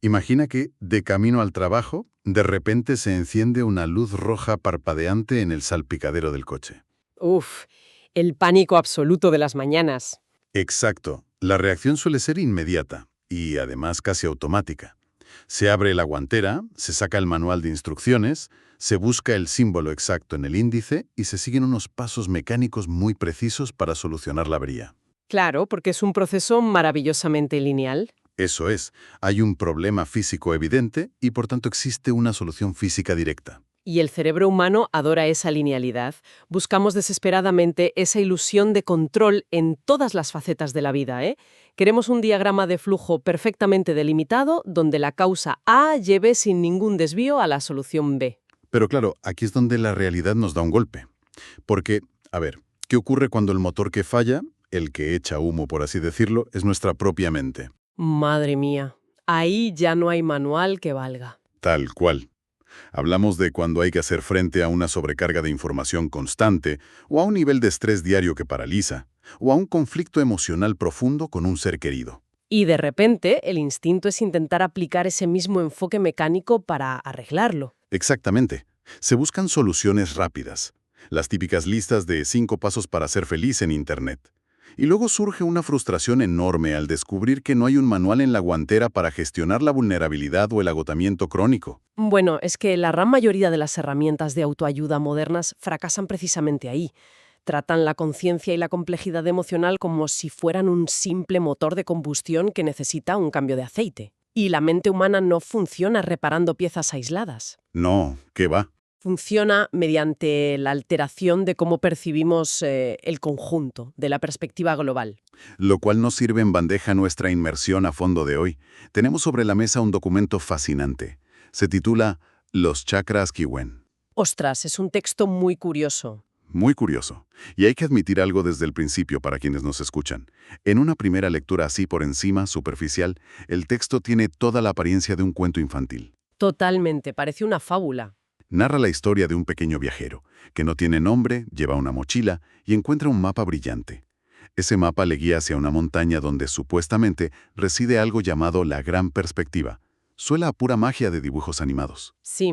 Imagina que, de camino al trabajo, de repente se enciende una luz roja parpadeante en el salpicadero del coche. Uf, el pánico absoluto de las mañanas. Exacto. La reacción suele ser inmediata y, además, casi automática. Se abre la guantera, se saca el manual de instrucciones, se busca el símbolo exacto en el índice y se siguen unos pasos mecánicos muy precisos para solucionar la avería. Claro, porque es un proceso maravillosamente lineal. Eso es, hay un problema físico evidente y por tanto existe una solución física directa. Y el cerebro humano adora esa linealidad. Buscamos desesperadamente esa ilusión de control en todas las facetas de la vida, ¿eh? Queremos un diagrama de flujo perfectamente delimitado donde la causa A lleve sin ningún desvío a la solución B. Pero claro, aquí es donde la realidad nos da un golpe. Porque, a ver, ¿qué ocurre cuando el motor que falla, el que echa humo por así decirlo, es nuestra propia mente? Madre mía, ahí ya no hay manual que valga. Tal cual. Hablamos de cuando hay que hacer frente a una sobrecarga de información constante, o a un nivel de estrés diario que paraliza, o a un conflicto emocional profundo con un ser querido. Y de repente, el instinto es intentar aplicar ese mismo enfoque mecánico para arreglarlo. Exactamente. Se buscan soluciones rápidas. Las típicas listas de 5 pasos para ser feliz en Internet. Y luego surge una frustración enorme al descubrir que no hay un manual en la guantera para gestionar la vulnerabilidad o el agotamiento crónico. Bueno, es que la gran mayoría de las herramientas de autoayuda modernas fracasan precisamente ahí. Tratan la conciencia y la complejidad emocional como si fueran un simple motor de combustión que necesita un cambio de aceite. Y la mente humana no funciona reparando piezas aisladas. No, ¿qué va? Funciona mediante la alteración de cómo percibimos el conjunto, de la perspectiva global. Lo cual nos sirve en bandeja nuestra inmersión a fondo de hoy. Tenemos sobre la mesa un documento fascinante. Se titula Los chakras Kiwen. Ostras, es un texto muy curioso. Muy curioso. Y hay que admitir algo desde el principio para quienes nos escuchan. En una primera lectura así por encima, superficial, el texto tiene toda la apariencia de un cuento infantil. Totalmente, parece una fábula. Narra la historia de un pequeño viajero, que no tiene nombre, lleva una mochila y encuentra un mapa brillante. Ese mapa le guía hacia una montaña donde supuestamente reside algo llamado la Gran Perspectiva. Suena a pura magia de dibujos animados. Sí,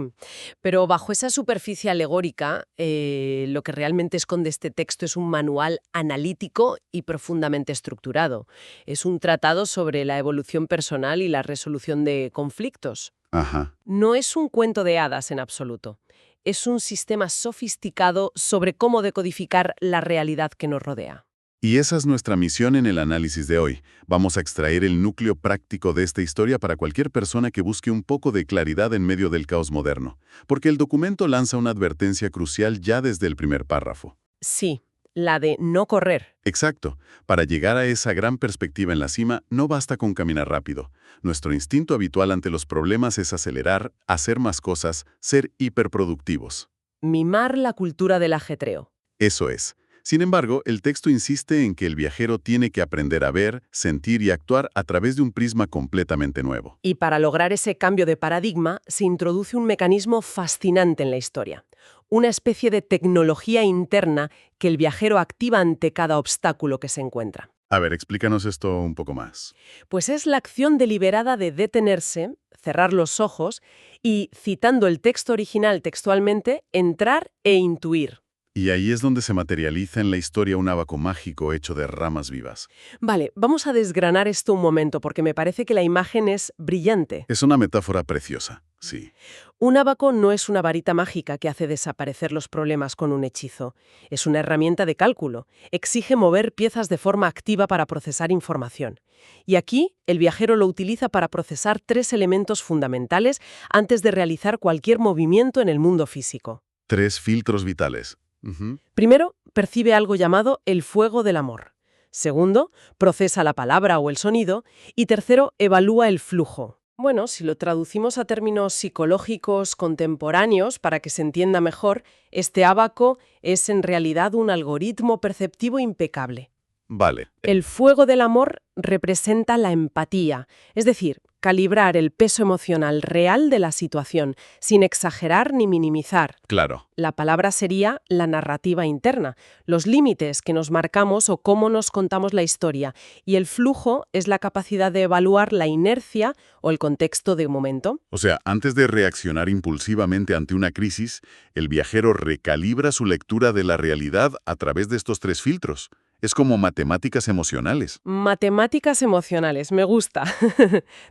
pero bajo esa superficie alegórica, lo que realmente esconde este texto es un manual analítico y profundamente estructurado. Es un tratado sobre la evolución personal y la resolución de conflictos. Ajá. No es un cuento de hadas en absoluto. Es un sistema sofisticado sobre cómo decodificar la realidad que nos rodea. Y esa es nuestra misión en el análisis de hoy. Vamos a extraer el núcleo práctico de esta historia para cualquier persona que busque un poco de claridad en medio del caos moderno, porque el documento lanza una advertencia crucial ya desde el primer párrafo. Sí, la de no correr. Exacto. Para llegar a esa gran perspectiva en la cima, no basta con caminar rápido. Nuestro instinto habitual ante los problemas es acelerar, hacer más cosas, ser hiperproductivos. Mimar la cultura del ajetreo. Eso es. Sin embargo, el texto insiste en que el viajero tiene que aprender a ver, sentir y actuar a través de un prisma completamente nuevo. Y para lograr ese cambio de paradigma, se introduce un mecanismo fascinante en la historia. Una especie de tecnología interna que el viajero activa ante cada obstáculo que se encuentra. A ver, explícanos esto un poco más. Pues es la acción deliberada de detenerse, cerrar los ojos y, citando el texto original textualmente, entrar e intuir. Y ahí es donde se materializa en la historia un ábaco mágico hecho de ramas vivas. Vale, vamos a desgranar esto un momento porque me parece que la imagen es brillante. Es una metáfora preciosa, sí. Un ábaco no es una varita mágica que hace desaparecer los problemas con un hechizo. Es una herramienta de cálculo. Exige mover piezas de forma activa para procesar información. Y aquí, el viajero lo utiliza para procesar 3 elementos fundamentales antes de realizar cualquier movimiento en el mundo físico. 3 filtros vitales. Ujú. Primero, percibe algo llamado el fuego del amor. Segundo, procesa la palabra o el sonido. Y tercero, evalúa el flujo. Bueno, si lo traducimos a términos psicológicos contemporáneos para que se entienda mejor, este ábaco es en realidad un algoritmo perceptivo impecable. Vale. El fuego del amor representa la empatía, es decir, calibrar el peso emocional real de la situación, sin exagerar ni minimizar. Claro. La palabra sería la narrativa interna, los límites que nos marcamos o cómo nos contamos la historia, y el flujo es la capacidad de evaluar la inercia o el contexto de un momento. O sea, antes de reaccionar impulsivamente ante una crisis, el viajero recalibra su lectura de la realidad a través de estos 3 filtros. Es como matemáticas emocionales. Matemáticas emocionales, me gusta.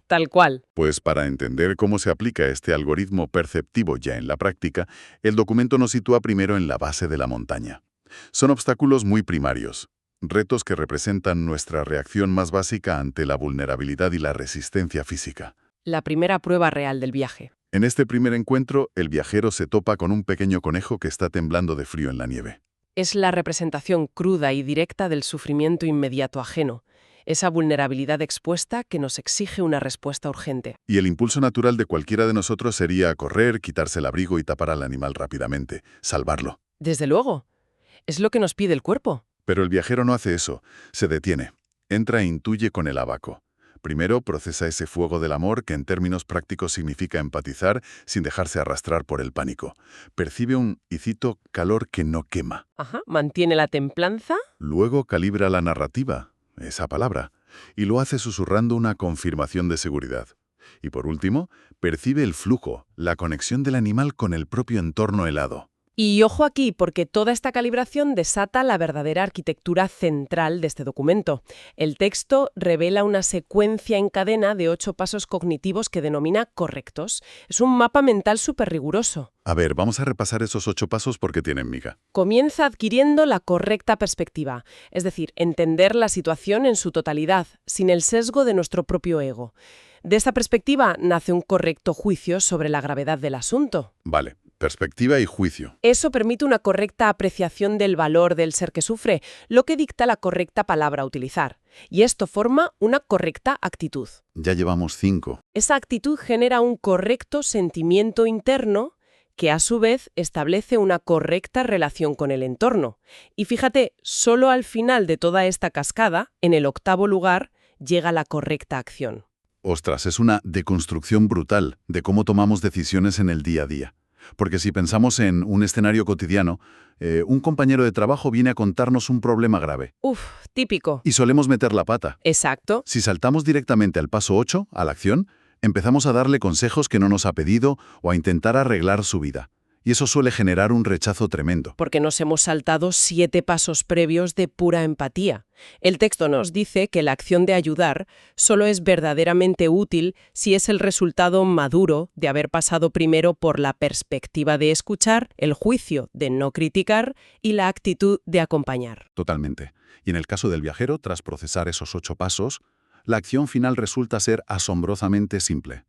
Tal cual. Pues para entender cómo se aplica este algoritmo perceptivo ya en la práctica, el documento nos sitúa primero en la base de la montaña. Son obstáculos muy primarios, retos que representan nuestra reacción más básica ante la vulnerabilidad y la resistencia física. La primera prueba real del viaje. En este primer encuentro, el viajero se topa con un pequeño conejo que está temblando de frío en la nieve. Es la representación cruda y directa del sufrimiento inmediato ajeno, esa vulnerabilidad expuesta que nos exige una respuesta urgente. Y el impulso natural de cualquiera de nosotros sería correr, quitarse el abrigo y tapar al animal rápidamente, salvarlo. Desde luego, es lo que nos pide el cuerpo. Pero el viajero no hace eso, se detiene, entra e intuye con el ábaco. Primero procesa ese fuego del amor que en términos prácticos significa empatizar sin dejarse arrastrar por el pánico. Percibe un, y cito, calor que no quema. Ajá, mantiene la templanza. Luego calibra la narrativa, esa palabra, y lo hace susurrando una confirmación de seguridad. Y por último, percibe el flujo, la conexión del animal con el propio entorno helado. Y ojo aquí, porque toda esta calibración desata la verdadera arquitectura central de este documento. El texto revela una secuencia en cadena de 8 pasos cognitivos que denomina correctos. Es un mapa mental súper riguroso. A ver, vamos a repasar esos 8 pasos porque tienen miga. Comienza adquiriendo la correcta perspectiva, es decir, entender la situación en su totalidad, sin el sesgo de nuestro propio ego. De esta perspectiva nace un correcto juicio sobre la gravedad del asunto. Vale, perspectiva y juicio. Eso permite una correcta apreciación del valor del ser que sufre, lo que dicta la correcta palabra a utilizar. Y esto forma una correcta actitud. Ya llevamos 5. Esa actitud genera un correcto sentimiento interno que a su vez establece una correcta relación con el entorno. Y fíjate, solo al final de toda esta cascada, en el 8º lugar, llega la correcta acción. Ostras, es una deconstrucción brutal de cómo tomamos decisiones en el día a día. Porque si pensamos en un escenario cotidiano, un compañero de trabajo viene a contarnos un problema grave. Uf, típico. Y solemos meter la pata. Exacto. Si saltamos directamente al paso 8, a la acción, empezamos a darle consejos que no nos ha pedido o a intentar arreglar su vida. Y eso suele generar un rechazo tremendo. Porque nos hemos saltado 7 pasos previos de pura empatía. El texto nos dice que la acción de ayudar solo es verdaderamente útil si es el resultado maduro de haber pasado primero por la perspectiva de escuchar, el juicio de no criticar y la actitud de acompañar. Totalmente. Y en el caso del viajero, tras procesar esos 8 pasos, la acción final resulta ser asombrosamente simple.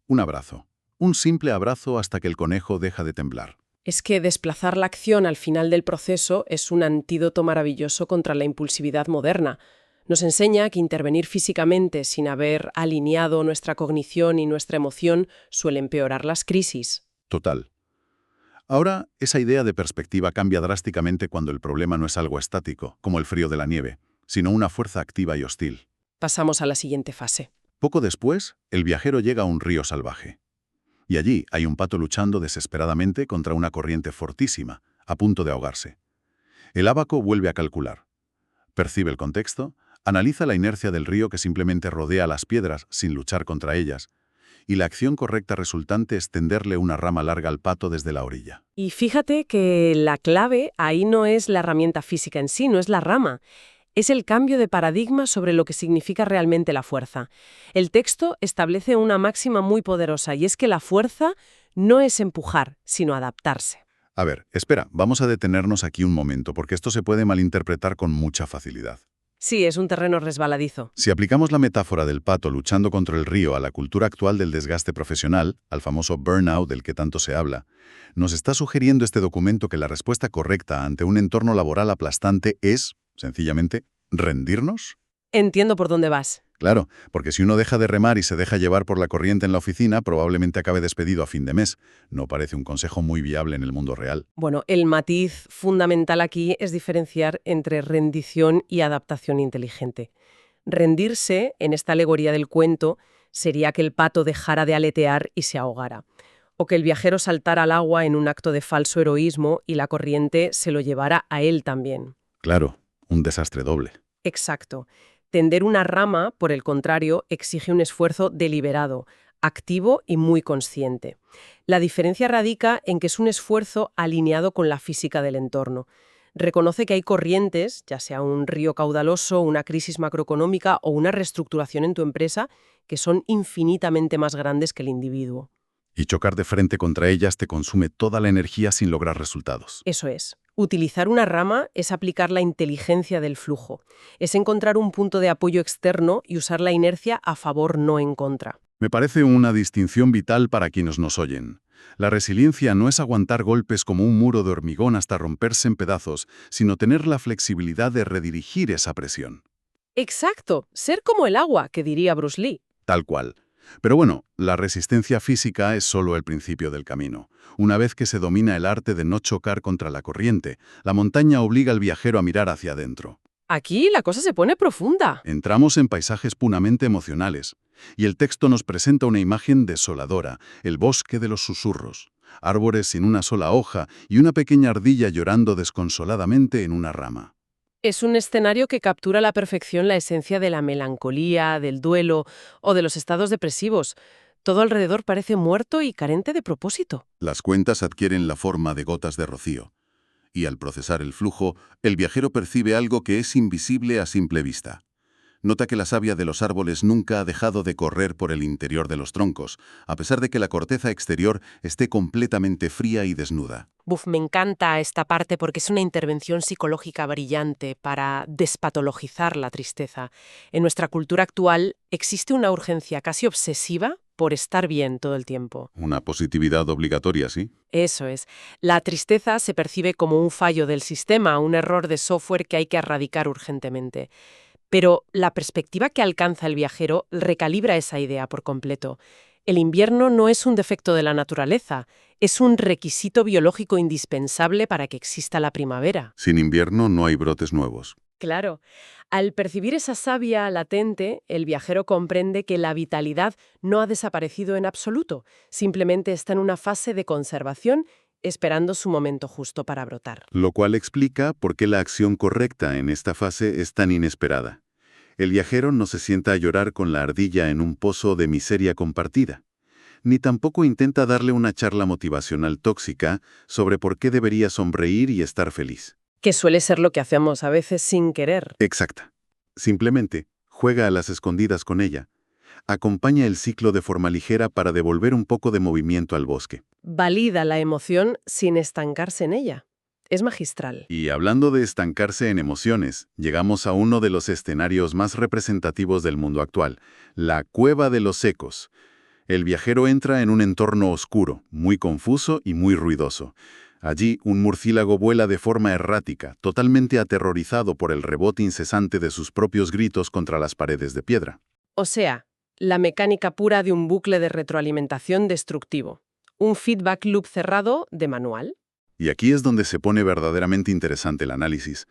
Un abrazo. Un simple abrazo hasta que el conejo deja de temblar. Es que desplazar la acción al final del proceso es un antídoto maravilloso contra la impulsividad moderna. Nos enseña que intervenir físicamente sin haber alineado nuestra cognición y nuestra emoción suele empeorar las crisis. Total. Ahora, esa idea de perspectiva cambia drásticamente cuando el problema no es algo estático, como el frío de la nieve, sino una fuerza activa y hostil. Pasamos a la siguiente fase. Poco después, el viajero llega a un río salvaje. Y allí hay un pato luchando desesperadamente contra una corriente fortísima, a punto de ahogarse. El ábaco vuelve a calcular. Percibe el contexto, analiza la inercia del río que simplemente rodea las piedras sin luchar contra ellas, y la acción correcta resultante es tenderle una rama larga al pato desde la orilla. Y fíjate que la clave ahí no es la herramienta física en sí, no es la rama. Es el cambio de paradigma sobre lo que significa realmente la fuerza. El texto establece una máxima muy poderosa y es que la fuerza no es empujar, sino adaptarse. A ver, espera, vamos a detenernos aquí un momento porque esto se puede malinterpretar con mucha facilidad. Sí, es un terreno resbaladizo. Si aplicamos la metáfora del pato luchando contra el río a la cultura actual del desgaste profesional, al famoso burnout del que tanto se habla, nos está sugiriendo este documento que la respuesta correcta ante un entorno laboral aplastante es, sencillamente, ¿rendirnos? Entiendo por dónde vas. Claro, porque si uno deja de remar y se deja llevar por la corriente en la oficina, probablemente acabe despedido a fin de mes. No parece un consejo muy viable en el mundo real. Bueno, el matiz fundamental aquí es diferenciar entre rendición y adaptación inteligente. Rendirse, en esta alegoría del cuento, Sería que el pato dejara de aletear y se ahogara. O que el viajero saltara al agua en un acto de falso heroísmo y la corriente se lo llevara a él también. Claro, un desastre doble. Exacto. Tender una rama, por el contrario, exige un esfuerzo deliberado, activo y muy consciente. La diferencia radica en que es un esfuerzo alineado con la física del entorno. Reconoce que hay corrientes, ya sea un río caudaloso, una crisis macroeconómica o una reestructuración en tu empresa, que son infinitamente más grandes que el individuo. Y chocar de frente contra ellas te consume toda la energía sin lograr resultados. Eso es. Utilizar una rama es aplicar la inteligencia del flujo. Es encontrar un punto de apoyo externo y usar la inercia a favor, no en contra. Me parece una distinción vital para quienes nos oyen. La resiliencia no es aguantar golpes como un muro de hormigón hasta romperse en pedazos, sino tener la flexibilidad de redirigir esa presión. Exacto. Ser como el agua, que diría Bruce Lee. Tal cual. Pero bueno, la resistencia física es solo el principio del camino. Una vez que se domina el arte de no chocar contra la corriente, la montaña obliga al viajero a mirar hacia adentro. Aquí la cosa se pone profunda. Entramos en paisajes puramente emocionales, y el texto nos presenta una imagen desoladora, el bosque de los susurros, árboles sin una sola hoja y una pequeña ardilla llorando desconsoladamente en una rama. Es un escenario que captura a la perfección la esencia de la melancolía, del duelo o de los estados depresivos. Todo alrededor parece muerto y carente de propósito. Las cuentas adquieren la forma de gotas de rocío, y al procesar el flujo, el viajero percibe algo que es invisible a simple vista. Nota que la savia de los árboles nunca ha dejado de correr por el interior de los troncos, a pesar de que la corteza exterior esté completamente fría y desnuda. Buf, me encanta esta parte porque es una intervención psicológica brillante para despatologizar la tristeza. En nuestra cultura actual existe una urgencia casi obsesiva por estar bien todo el tiempo. Una positividad obligatoria, ¿sí? Eso es. La tristeza se percibe como un fallo del sistema, un error de software que hay que erradicar urgentemente. Pero la perspectiva que alcanza el viajero recalibra esa idea por completo. El invierno no es un defecto de la naturaleza, es un requisito biológico indispensable para que exista la primavera. Sin invierno no hay brotes nuevos. Claro, al percibir esa savia latente, el viajero comprende que la vitalidad no ha desaparecido en absoluto, simplemente está en una fase de conservación esperando su momento justo para brotar. Lo cual explica por qué la acción correcta en esta fase es tan inesperada. El viajero no se sienta a llorar con la ardilla en un pozo de miseria compartida, ni tampoco intenta darle una charla motivacional tóxica sobre por qué debería sonreír y estar feliz. Que suele ser lo que hacemos a veces sin querer. Exacta. Simplemente juega a las escondidas con ella. Acompaña el ciclo de forma ligera para devolver un poco de movimiento al bosque. Valida la emoción sin estancarse en ella. Es magistral. Y hablando de estancarse en emociones, llegamos a uno de los escenarios más representativos del mundo actual, la Cueva de los Ecos. El viajero entra en un entorno oscuro, muy confuso y muy ruidoso. Allí, un murciélago vuela de forma errática, totalmente aterrorizado por el rebote incesante de sus propios gritos contra las paredes de piedra. O sea, la mecánica pura de un bucle de retroalimentación destructivo. Un feedback loop cerrado de manual. Y aquí es donde se pone verdaderamente interesante el análisis.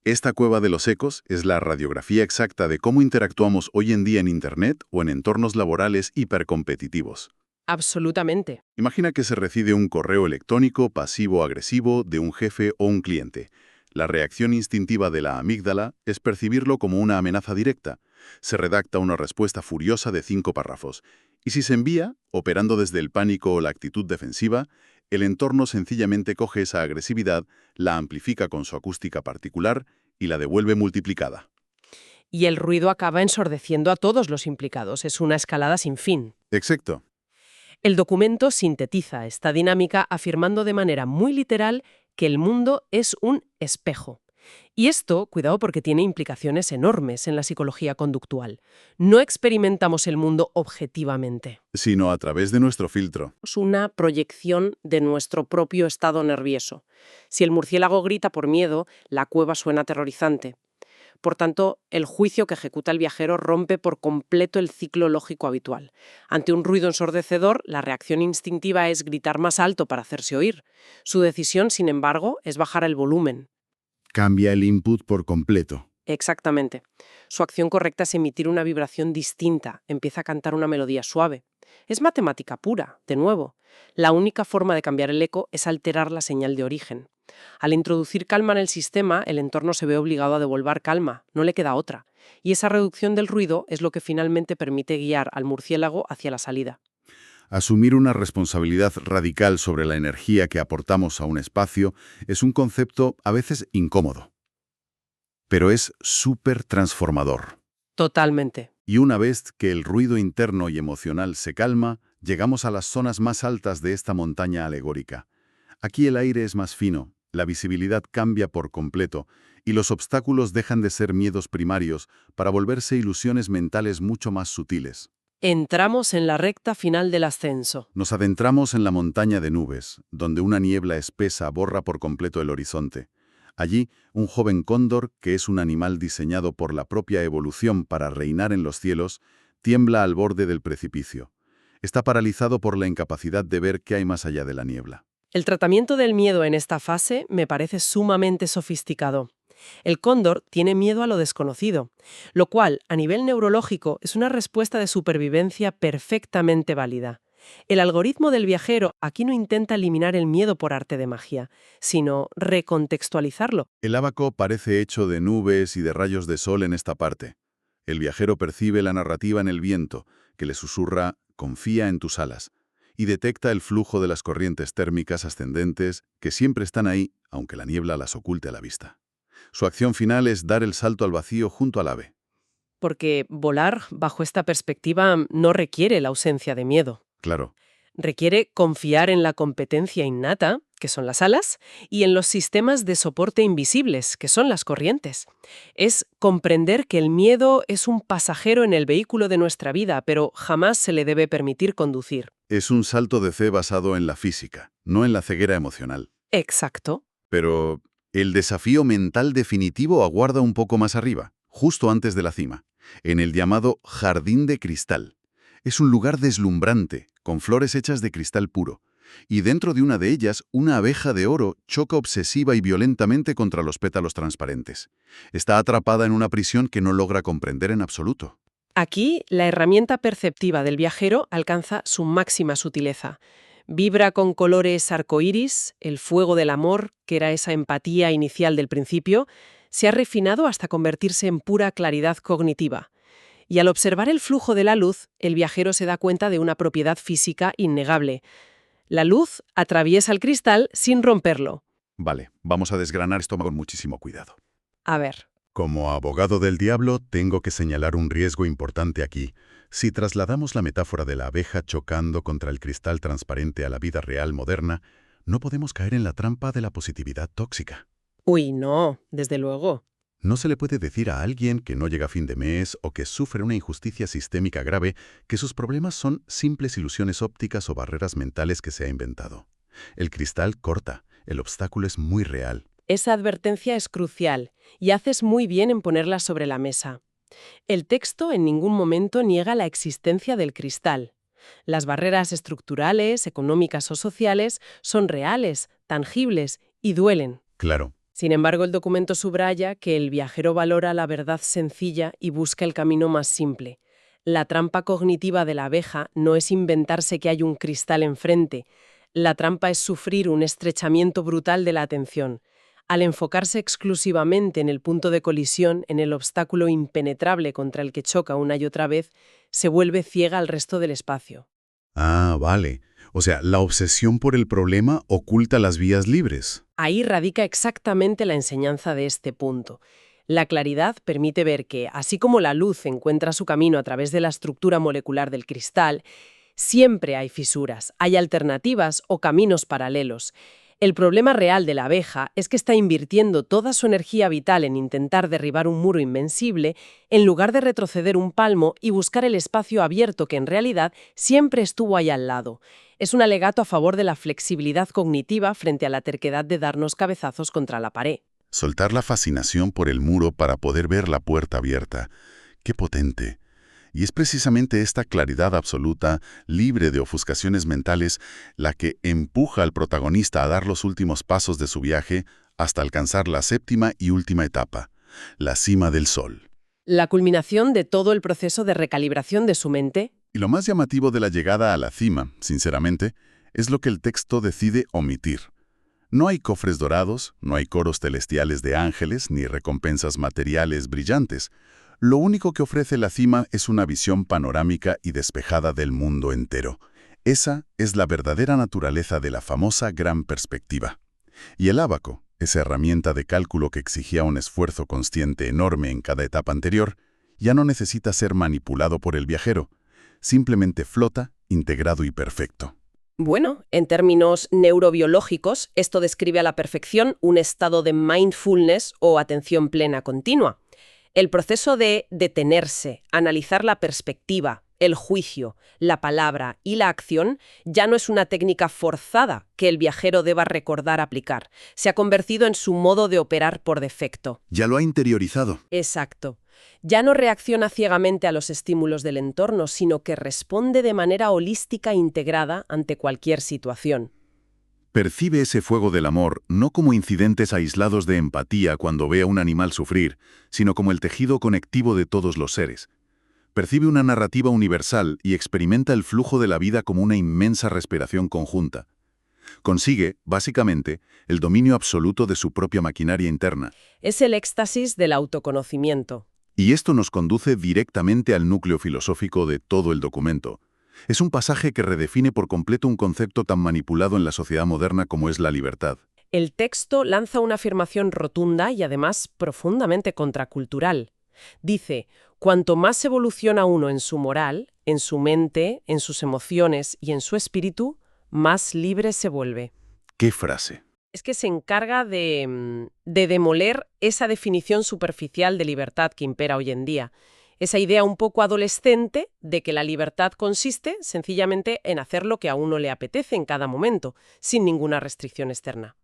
Esta cueva de los ecos es la radiografía exacta de cómo interactuamos hoy en día en Internet o en entornos laborales hipercompetitivos. Absolutamente. Imagina que se recibe un correo electrónico pasivo-agresivo de un jefe o un cliente. La reacción instintiva de la amígdala es percibirlo como una amenaza directa. Se redacta una respuesta furiosa de 5 párrafos. Y si se envía, operando desde el pánico o la actitud defensiva, el entorno sencillamente coge esa agresividad, la amplifica con su acústica particular y la devuelve multiplicada. Y el ruido acaba ensordeciendo a todos los implicados. Es una escalada sin fin. Exacto. El documento sintetiza esta dinámica afirmando de manera muy literal que el mundo es un espejo. Y esto, cuidado porque tiene implicaciones enormes en la psicología conductual. No experimentamos el mundo objetivamente. Sino a través de nuestro filtro. Es una proyección de nuestro propio estado nervioso. Si el murciélago grita por miedo, la cueva suena aterrorizante. Por tanto, el juicio que ejecuta el viajero rompe por completo el ciclo lógico habitual. Ante un ruido ensordecedor, la reacción instintiva es gritar más alto para hacerse oír. Su decisión, sin embargo, es bajar el volumen. Cambia el input por completo. Exactamente. Su acción correcta es emitir una vibración distinta, empieza a cantar una melodía suave. Es matemática pura, de nuevo. La única forma de cambiar el eco es alterar la señal de origen. Al introducir calma en el sistema, el entorno se ve obligado a devolver calma, no le queda otra. Y esa reducción del ruido es lo que finalmente permite guiar al murciélago hacia la salida. Asumir una responsabilidad radical sobre la energía que aportamos a un espacio es un concepto a veces incómodo, pero es súper transformador. Totalmente. Y una vez que el ruido interno y emocional se calma, llegamos a las zonas más altas de esta montaña alegórica. Aquí el aire es más fino, la visibilidad cambia por completo y los obstáculos dejan de ser miedos primarios para volverse ilusiones mentales mucho más sutiles. Entramos en la recta final del ascenso. Nos adentramos en la montaña de nubes, donde una niebla espesa borra por completo el horizonte. Allí, un joven cóndor, que es un animal diseñado por la propia evolución para reinar en los cielos, tiembla al borde del precipicio. Está paralizado por la incapacidad de ver qué hay más allá de la niebla. El tratamiento del miedo en esta fase me parece sumamente sofisticado. El cóndor tiene miedo a lo desconocido, lo cual, a nivel neurológico, es una respuesta de supervivencia perfectamente válida. El algoritmo del viajero aquí no intenta eliminar el miedo por arte de magia, sino recontextualizarlo. El ábaco parece hecho de nubes y de rayos de sol en esta parte. El viajero percibe la narrativa en el viento, que le susurra «confía en tus alas», y detecta el flujo de las corrientes térmicas ascendentes que siempre están ahí, aunque la niebla las oculte a la vista. Su acción final es dar el salto al vacío junto al ave. Porque volar, bajo esta perspectiva, no requiere la ausencia de miedo. Claro, Requiere confiar en la competencia innata, que son las alas, y en los sistemas de soporte invisibles, que son las corrientes. Es comprender que el miedo es un pasajero en el vehículo de nuestra vida, pero jamás se le debe permitir conducir. es un salto de fe basado en la física, no en la ceguera emocional. Exacto. Pero el desafío mental definitivo aguarda un poco más arriba, justo antes de la cima, en el llamado Jardín de Cristal. Es un lugar deslumbrante, con flores hechas de cristal puro, y dentro de una de ellas, una abeja de oro choca obsesiva y violentamente contra los pétalos transparentes. Está atrapada en una prisión que no logra comprender en absoluto. Aquí, la herramienta perceptiva del viajero alcanza su máxima sutileza. Vibra con colores arcoíris, el fuego del amor, que era esa empatía inicial del principio, se ha refinado hasta convertirse en pura claridad cognitiva. Y al observar el flujo de la luz, el viajero se da cuenta de una propiedad física innegable. La luz atraviesa el cristal sin romperlo. Vale, vamos a desgranar esto con muchísimo cuidado. A ver. Como abogado del diablo, tengo que señalar un riesgo importante aquí. Si trasladamos la metáfora de la abeja chocando contra el cristal transparente a la vida real moderna, no podemos caer en la trampa de la positividad tóxica. Uy, no, desde luego. No se le puede decir a alguien que no llega a fin de mes o que sufre una injusticia sistémica grave que sus problemas son simples ilusiones ópticas o barreras mentales que se ha inventado. El cristal corta, el obstáculo es muy real. Esa advertencia es crucial, y haces muy bien en ponerla sobre la mesa. El texto en ningún momento niega la existencia del cristal. Las barreras estructurales, económicas o sociales son reales, tangibles y duelen. Claro. Sin embargo, el documento subraya que el viajero valora la verdad sencilla y busca el camino más simple. La trampa cognitiva de la abeja no es inventarse que hay un cristal enfrente. La trampa es sufrir un estrechamiento brutal de la atención. Al enfocarse exclusivamente en el punto de colisión, en el obstáculo impenetrable contra el que choca una y otra vez, se vuelve ciega al resto del espacio. Ah, vale. O sea, la obsesión por el problema oculta las vías libres. Ahí radica exactamente la enseñanza de este punto. La claridad permite ver que, así como la luz encuentra su camino a través de la estructura molecular del cristal, siempre hay fisuras, hay alternativas o caminos paralelos. El problema real de la abeja es que está invirtiendo toda su energía vital en intentar derribar un muro invencible en lugar de retroceder un palmo y buscar el espacio abierto que en realidad siempre estuvo ahí al lado. Es un alegato a favor de la flexibilidad cognitiva frente a la terquedad de darnos cabezazos contra la pared. Soltar la fascinación por el muro para poder ver la puerta abierta. ¡Qué potente! Y es precisamente esta claridad absoluta, libre de ofuscaciones mentales, la que empuja al protagonista a dar los últimos pasos de su viaje hasta alcanzar la séptima y última etapa, la cima del sol. La culminación de todo el proceso de recalibración de su mente. Y lo más llamativo de la llegada a la cima, sinceramente, es lo que el texto decide omitir. No hay cofres dorados, no hay coros celestiales de ángeles, ni recompensas materiales brillantes. Lo único que ofrece la cima es una visión panorámica y despejada del mundo entero. Esa es la verdadera naturaleza de la famosa gran perspectiva. Y el ábaco, esa herramienta de cálculo que exigía un esfuerzo consciente enorme en cada etapa anterior, ya no necesita ser manipulado por el viajero. Simplemente flota, integrado y perfecto. Bueno, en términos neurobiológicos, esto describe a la perfección un estado de mindfulness o atención plena continua. El proceso de detenerse, analizar la perspectiva, el juicio, la palabra y la acción ya no es una técnica forzada que el viajero deba recordar aplicar. Se ha convertido en su modo de operar por defecto. Ya lo ha interiorizado. Exacto. Ya no reacciona ciegamente a los estímulos del entorno, sino que responde de manera holística e integrada ante cualquier situación. Percibe ese fuego del amor no como incidentes aislados de empatía cuando ve a un animal sufrir, sino como el tejido conectivo de todos los seres. Percibe una narrativa universal y experimenta el flujo de la vida como una inmensa respiración conjunta. Consigue, básicamente, el dominio absoluto de su propia maquinaria interna. Es el éxtasis del autoconocimiento. Y esto nos conduce directamente al núcleo filosófico de todo el documento. Es un pasaje que redefine por completo un concepto tan manipulado en la sociedad moderna como es la libertad. El texto lanza una afirmación rotunda y además profundamente contracultural. Dice, cuanto más evoluciona uno en su moral, en su mente, en sus emociones y en su espíritu, más libre se vuelve. ¿Qué frase? Es que se encarga de demoler esa definición superficial de libertad que impera hoy en día. Esa idea un poco adolescente de que la libertad consiste sencillamente en hacer lo que a uno le apetece en cada momento, sin ninguna restricción externa.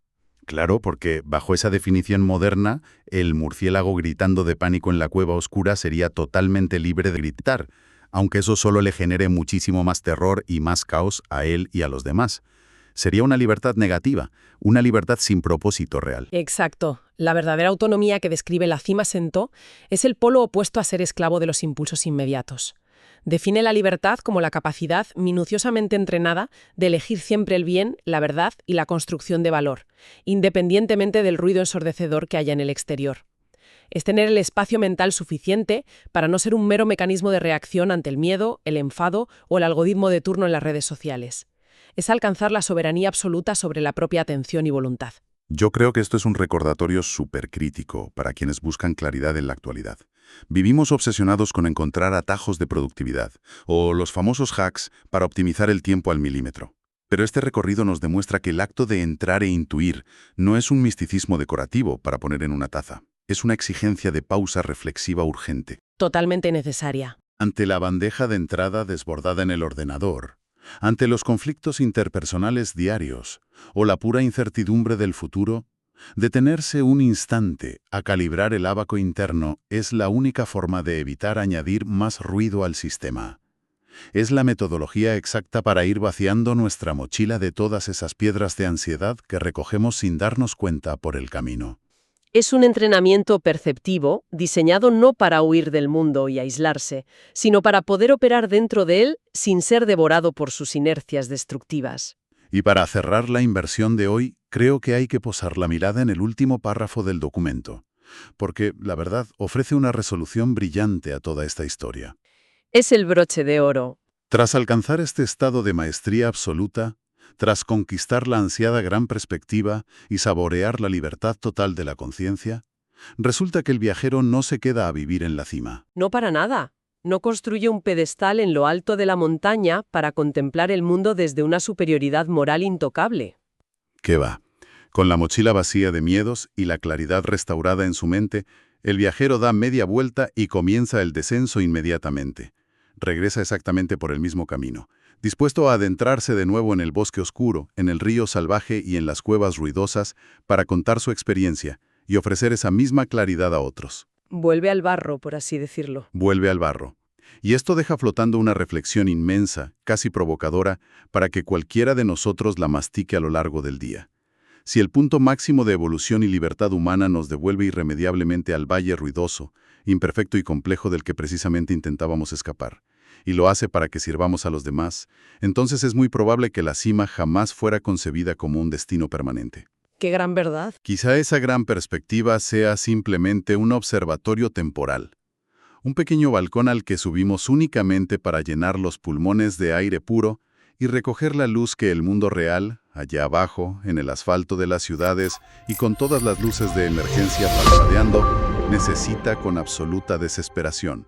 Claro, porque bajo esa definición moderna, el murciélago gritando de pánico en la cueva oscura sería totalmente libre de gritar, aunque eso solo le genere muchísimo más terror y más caos a él y a los demás. Sería una libertad negativa, una libertad sin propósito real. Exacto. La verdadera autonomía que describe la cima Sentó es el polo opuesto a ser esclavo de los impulsos inmediatos. Define la libertad como la capacidad minuciosamente entrenada de elegir siempre el bien, la verdad y la construcción de valor, independientemente del ruido ensordecedor que haya en el exterior. Es tener el espacio mental suficiente para no ser un mero mecanismo de reacción ante el miedo, el enfado o el algoritmo de turno en las redes sociales. Es alcanzar la soberanía absoluta sobre la propia atención y voluntad. Yo creo que esto es un recordatorio supercrítico para quienes buscan claridad en la actualidad. Vivimos obsesionados con encontrar atajos de productividad, o los famosos hacks para optimizar el tiempo al milímetro. Pero este recorrido nos demuestra que el acto de entrar e intuir no es un misticismo decorativo para poner en una taza. Es una exigencia de pausa reflexiva urgente. Totalmente necesaria. Ante la bandeja de entrada desbordada en el ordenador, ante los conflictos interpersonales diarios o la pura incertidumbre del futuro, detenerse un instante a calibrar el ábaco interno es la única forma de evitar añadir más ruido al sistema. Es la metodología exacta para ir vaciando nuestra mochila de todas esas piedras de ansiedad que recogemos sin darnos cuenta por el camino. Es un entrenamiento perceptivo diseñado no para huir del mundo y aislarse, sino para poder operar dentro de él sin ser devorado por sus inercias destructivas. Y para cerrar la inversión de hoy, creo que hay que posar la mirada en el último párrafo del documento, porque, la verdad, ofrece una resolución brillante a toda esta historia. Es el broche de oro. Tras alcanzar este estado de maestría absoluta, tras conquistar la ansiada gran perspectiva y saborear la libertad total de la conciencia, resulta que el viajero no se queda a vivir en la cima. No para nada. No construye un pedestal en lo alto de la montaña para contemplar el mundo desde una superioridad moral intocable. ¿Qué va? Con la mochila vacía de miedos y la claridad restaurada en su mente, el viajero da media vuelta y comienza el descenso inmediatamente. Regresa exactamente por el mismo camino, dispuesto a adentrarse de nuevo en el bosque oscuro, en el río salvaje y en las cuevas ruidosas para contar su experiencia y ofrecer esa misma claridad a otros. Vuelve al barro, por así decirlo. Vuelve al barro. Y esto deja flotando una reflexión inmensa, casi provocadora, para que cualquiera de nosotros la mastique a lo largo del día. Si el punto máximo de evolución y libertad humana nos devuelve irremediablemente al valle ruidoso, imperfecto y complejo del que precisamente intentábamos escapar, y lo hace para que sirvamos a los demás, entonces es muy probable que la cima jamás fuera concebida como un destino permanente. ¡Qué gran verdad! Quizá esa gran perspectiva sea simplemente un observatorio temporal, un pequeño balcón al que subimos únicamente para llenar los pulmones de aire puro y recoger la luz que el mundo real, allá abajo, en el asfalto de las ciudades y con todas las luces de emergencia parpadeando, necesita con absoluta desesperación.